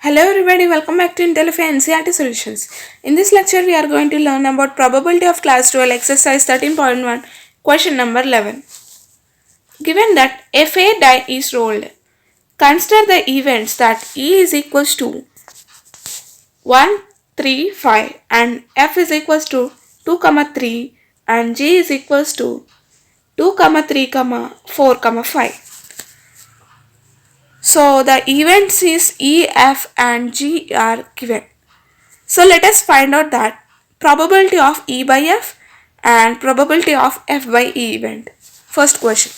Hello everybody, welcome back to IntelliFi NCERT Solutions. In this lecture, we are going to learn about probability of class 12 exercise 13.1 question number 11. Given that a fair die is rolled, consider the events that E is equals to 1, 3, 5 and F is equals to 2, 3 and G is equals to 2, 3, 4, 5. So the events is E, F and G are given. So let us find out that probability of E by F and probability of F by E event. First question.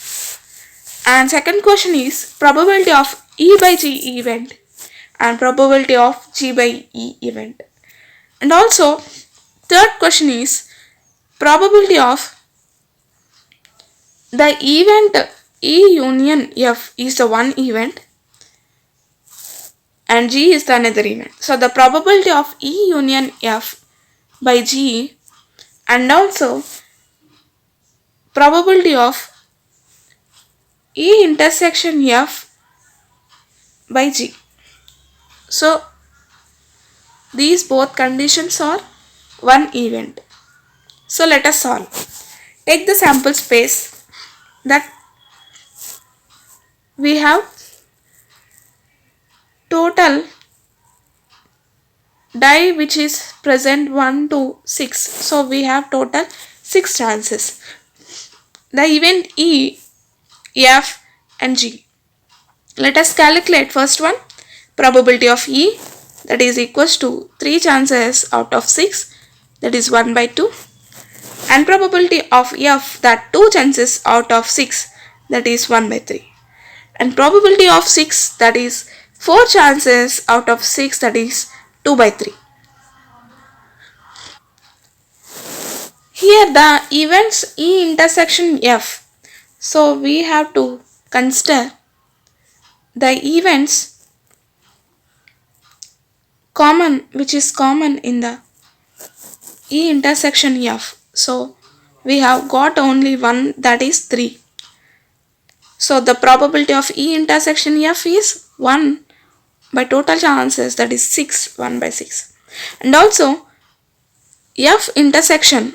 And second question is probability of E by G event and probability of G by E event. And also third question is probability of the event E union F is the one event and G is the another event. So the probability of E union F by G and also probability of E intersection F by G. So these both conditions are one event. So let us solve. Take the sample space that we have total die which is present 1 to 6. So we have total 6 chances. The event E, F and G. Let us calculate first one. Probability of E, that is equals to 3 chances out of 6, that is 1 by 2, and probability of F, that 2 chances out of 6, that is 1 by 3, and probability of 6, that is 4 chances out of 6, that is 2 by 3. Here the events E intersection F, so we have to consider the events common which is common in the E intersection F. So we have got only one, that is 3. So the probability of E intersection F is 1 by total chances, that is 6, 1 by 6. And also F intersection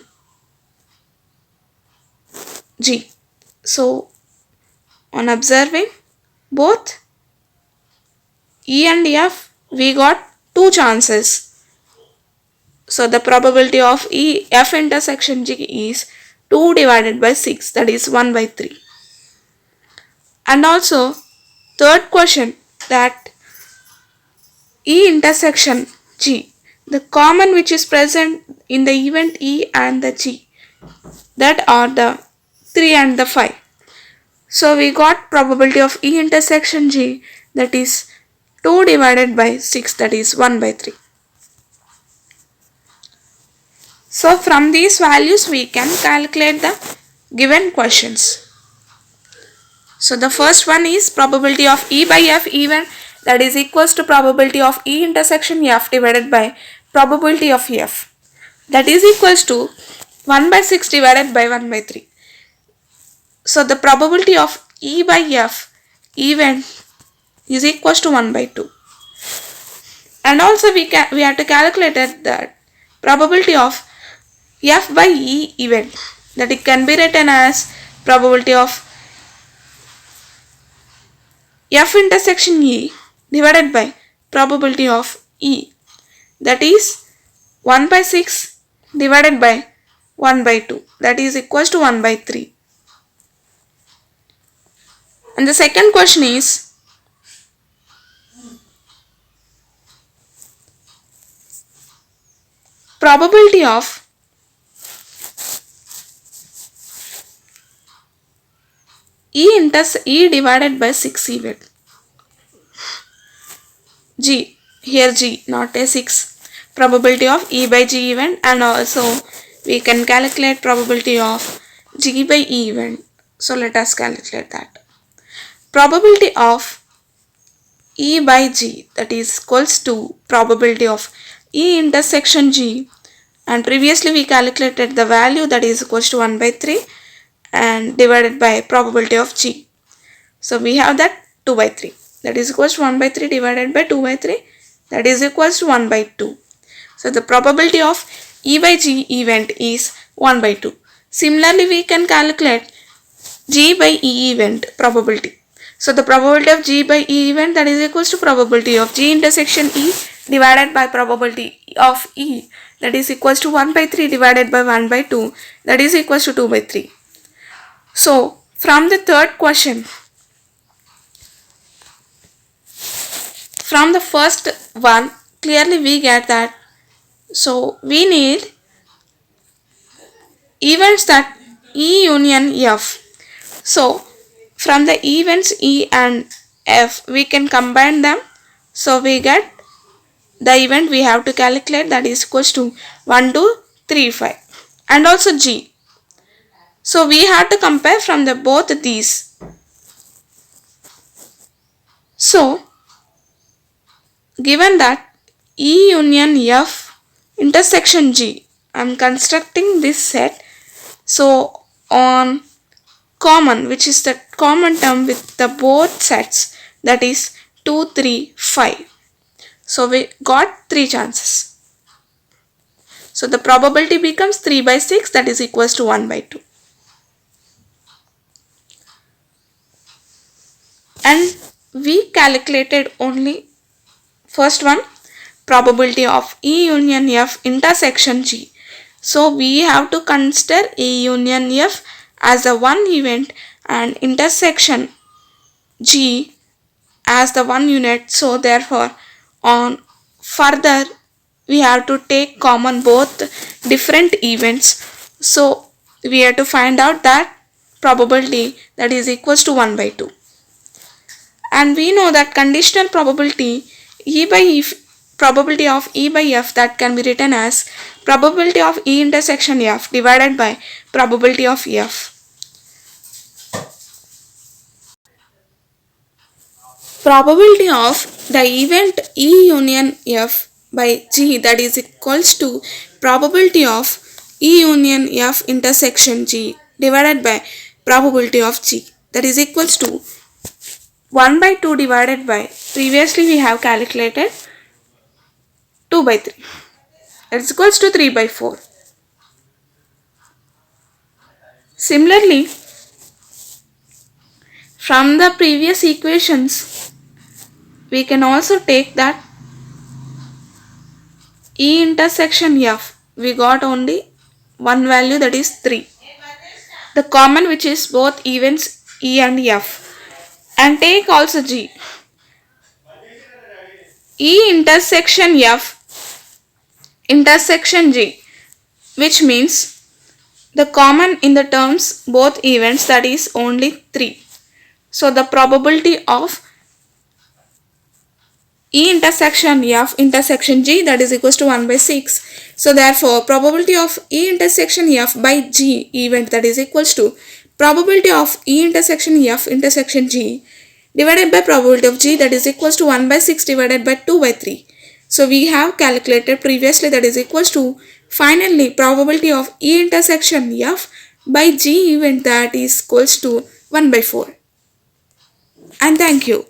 G. So on observing both E and F, we got 2 chances. So the probability of E F intersection G is 2 divided by 6, that is 1 by 3. And also third question, that E intersection G, the common which is present in the event E and the G, that are the 3 and the 5. So we got probability of E intersection G, that is 2 divided by 6, that is 1 by 3. So from these values we can calculate the given questions. So the first one is probability of E by F event, that is equals to probability of E intersection F divided by probability of F, that is equals to 1 by 6 divided by 1 by 3. So the probability of E by F event is equals to 1 by 2. And also we have to calculate that probability of F by E event, that it can be written as probability of F intersection E divided by probability of E, that is 1 by 6 divided by 1 by 2, that is equals to 1 by 3. And the second question is probability of E divided by 6 event. G, here G, not a 6. Probability of E by G event, and also we can calculate probability of G by E event. So let us calculate that. Probability of E by G, that is equals to probability of E intersection G, and previously we calculated the value, that is equals to 1 by 3 and divided by probability of G. So we have that 2 by 3, that is equals to 1 by 3 divided by 2 by 3, that is equals to 1 by 2. So the probability of E by G event is 1 by 2. Similarly, we can calculate G by E event probability. So the probability of G by E event, that is equals to probability of G intersection E divided by probability of E, that is equals to 1 by 3 divided by 1 by 2, that is equals to 2 by 3. So from the third question, from the first one, clearly we get that, so we need events that E union F. So from the events E and F, we can combine them. So we get the event we have to calculate, that is equals to 1, 2, 3, 5, and also G. So we have to compare from the both these. So given that E union F intersection G, I am constructing this set. So on common, which is the common term with the both sets, that is 2, 3, 5. So we got 3 chances. So the probability becomes 3 by 6, that is equals to 1 by 2. And we calculated only first one, probability of E union F intersection G. So we have to consider E union F as the one event and intersection G as the one unit. So therefore on further we have to take common both different events. So we have to find out that probability, that is equals to 1 by 2. And we know that conditional probability E by F, probability of E by F, that can be written as probability of E intersection F divided by probability of F. Probability of the event E union F by G, that is equals to probability of E union F intersection G divided by probability of G, that is equals to 1 by 2 divided by, previously we have calculated 2 by 3, that is equals to 3 by 4. Similarly, from the previous equations, we can also take that E intersection F, we got only one value, that is 3. The common, which is both events E and F, and take also G. E intersection F intersection G, which means the common in the terms both events, that is only 3. So the probability of E intersection F intersection G, that is equals to 1 by 6. So therefore probability of E intersection F by G event, that is equals to probability of E intersection F intersection G divided by probability of G, that is equals to 1 by 6 divided by 2 by 3. So we have calculated previously, that is equals to finally probability of E intersection F by G event, that is equals to 1 by 4. And thank you.